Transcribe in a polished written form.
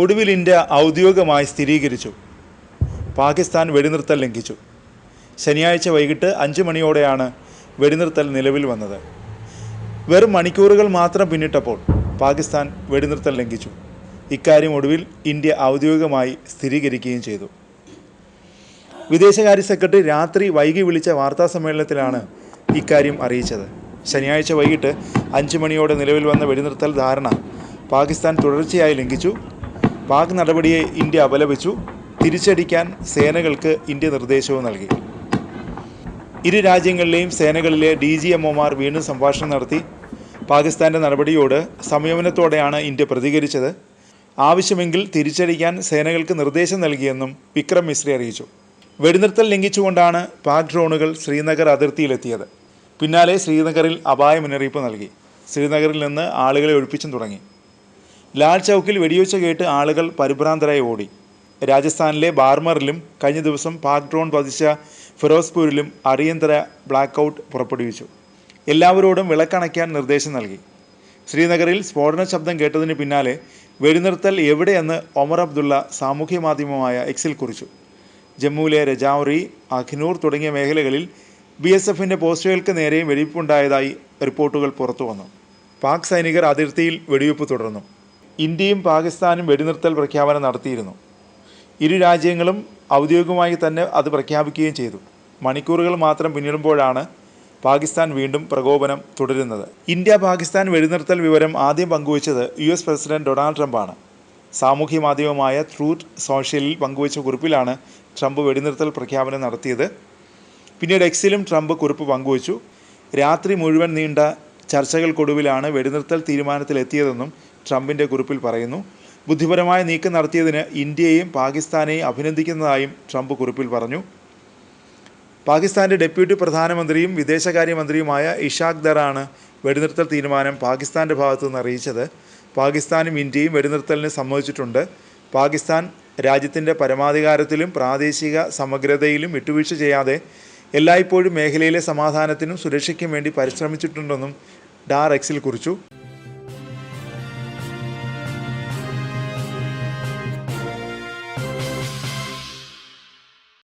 ഒടുവിൽ ഇന്ത്യ ഔദ്യോഗികമായി സ്ഥിരീകരിച്ചു, പാകിസ്ഥാൻ വെടിനിർത്തൽ ലംഘിച്ചു. ശനിയാഴ്ച വൈകിട്ട് 5 മണിയോടെയാണ് വെടിനിർത്തൽ നിലവിൽ വന്നത്. വെറും മണിക്കൂറുകൾ മാത്രം പിന്നിട്ടപ്പോൾ പാകിസ്ഥാൻ വെടിനിർത്തൽ ലംഘിച്ചു. ഇക്കാര്യം ഒടുവിൽ ഇന്ത്യ ഔദ്യോഗികമായി സ്ഥിരീകരിക്കുകയും ചെയ്തു. വിദേശകാര്യ സെക്രട്ടറി രാത്രി വൈകി വിളിച്ച വാർത്താസമ്മേളനത്തിലാണ് ഇക്കാര്യം അറിയിച്ചത്. ശനിയാഴ്ച വൈകിട്ട് 5 മണിയോടെ നിലവിൽ വന്ന വെടിനിർത്തൽ ധാരണ പാകിസ്ഥാൻ തുടർച്ചയായി ലംഘിച്ചു. പാക് നടപടിയെ ഇന്ത്യ അപലപിച്ചു. തിരിച്ചടിക്കാൻ സേനകൾക്ക് ഇന്ത്യ നിർദ്ദേശവും നൽകി. ഇരു രാജ്യങ്ങളിലെയും സേനകളിലെ DGMOമാർ വീണ്ടും സംഭാഷണം നടത്തി. പാകിസ്ഥാൻ്റെ നടപടിയോട് സംയമനത്തോടെയാണ് ഇന്ത്യ പ്രതികരിച്ചത്. ആവശ്യമെങ്കിൽ തിരിച്ചടിക്കാൻ സേനകൾക്ക് നിർദ്ദേശം നൽകിയെന്നും വിക്രം മിസ്രി അറിയിച്ചു. വെടിനിർത്തൽ ലംഘിച്ചുകൊണ്ടാണ് പാക് ഡ്രോണുകൾ ശ്രീനഗർ അതിർത്തിയിലെത്തിയത്. പിന്നാലെ ശ്രീനഗറിൽ അപായ മുന്നറിയിപ്പ് നൽകി. ശ്രീനഗറിൽ നിന്ന് ആളുകളെ ഒഴിപ്പിച്ചും തുടങ്ങി. ലാൽ ചൗക്കിൽ വെടിവെച്ച് കേട്ട് ആളുകൾ പരിഭ്രാന്തരായി ഓടി. രാജസ്ഥാനിലെ ബാർമറിലും കഴിഞ്ഞ ദിവസം പാക് ഡ്രോൺ പതിച്ച ഫിറോസ്പൂരിലും അടിയന്തര ബ്ലാക്കൗട്ട് പുറപ്പെടുവിച്ചു. എല്ലാവരോടും വിളക്കണയ്ക്കാൻ നിർദ്ദേശം നൽകി. ശ്രീനഗറിൽ സ്ഫോടന ശബ്ദം കേട്ടതിന് പിന്നാലെ വെടിനിർത്തൽ എവിടെയെന്ന് ഒമർ അബ്ദുള്ള സാമൂഹ്യ മാധ്യമമായ എക്സിൽ കുറിച്ചു. ജമ്മുവിലെ രജൌരി, അഖ്നൂർ തുടങ്ങിയ മേഖലകളിൽ BSFൻ്റെ പോസ്റ്റുകൾക്ക് നേരെയും വെടിവെപ്പുണ്ടായതായി റിപ്പോർട്ടുകൾ പുറത്തു വന്നു. പാക് സൈനികർ അതിർത്തിയിൽ വെടിവെപ്പ് തുടർന്നു. ഇന്ത്യയും പാകിസ്ഥാനും വെടിനിർത്തൽ പ്രഖ്യാപനം നടത്തിയിരുന്നു. ഇരു രാജ്യങ്ങളും ഔദ്യോഗികമായി തന്നെ അത് പ്രഖ്യാപിക്കുകയും ചെയ്തു. മണിക്കൂറുകൾ മാത്രം പിന്നിടുമ്പോഴാണ് പാകിസ്ഥാൻ വീണ്ടും പ്രകോപനം തുടരുന്നത്. ഇന്ത്യ പാകിസ്ഥാൻ വെടിനിർത്തൽ വിവരം ആദ്യം പങ്കുവച്ചത് US പ്രസിഡന്റ് ഡൊണാൾഡ് ട്രംപാണ്. സാമൂഹ്യ മാധ്യമമായ ട്രൂത്ത് സോഷ്യലിൽ പങ്കുവച്ച കുറിപ്പിലാണ് ട്രംപ് വെടിനിർത്തൽ പ്രഖ്യാപനം നടത്തിയത്. പിന്നീട് എക്സിലും ട്രംപ് കുറിപ്പ് പങ്കുവച്ചു. രാത്രി മുഴുവൻ നീണ്ട ചർച്ചകൾക്കൊടുവിലാണ് വെടിനിർത്തൽ തീരുമാനത്തിലെത്തിയതെന്നും ട്രംപിൻ്റെ കുറിപ്പിൽ പറയുന്നു. ബുദ്ധിപരമായ നീക്കം നടത്തിയതിന് ഇന്ത്യയെയും പാകിസ്ഥാനെയും അഭിനന്ദിക്കുന്നതായും ട്രംപ് കുറിപ്പിൽ പറഞ്ഞു. പാകിസ്ഥാൻ്റെ ഡെപ്യൂട്ടി പ്രധാനമന്ത്രിയും വിദേശകാര്യമന്ത്രിയുമായ ഇഷാഖ് ദറാണ് വെടിനിർത്തൽ തീരുമാനം പാകിസ്ഥാൻ്റെ ഭാഗത്തുനിന്ന് അറിയിച്ചത്. പാകിസ്ഥാനും ഇന്ത്യയും വെടിനിർത്തലിന് സമ്മതിച്ചിട്ടുണ്ട്. പാകിസ്ഥാൻ രാജ്യത്തിൻ്റെ പരമാധികാരത്തിലും പ്രാദേശിക സമഗ്രതയിലും വിട്ടുവീഴ്ച ചെയ്യാതെ എല്ലായ്പ്പോഴും മേഖലയിലെ സമാധാനത്തിനും സുരക്ഷയ്ക്കും വേണ്ടി പരിശ്രമിച്ചിട്ടുണ്ടെന്നും ഡാർ എക്സിൽ കുറിച്ചു.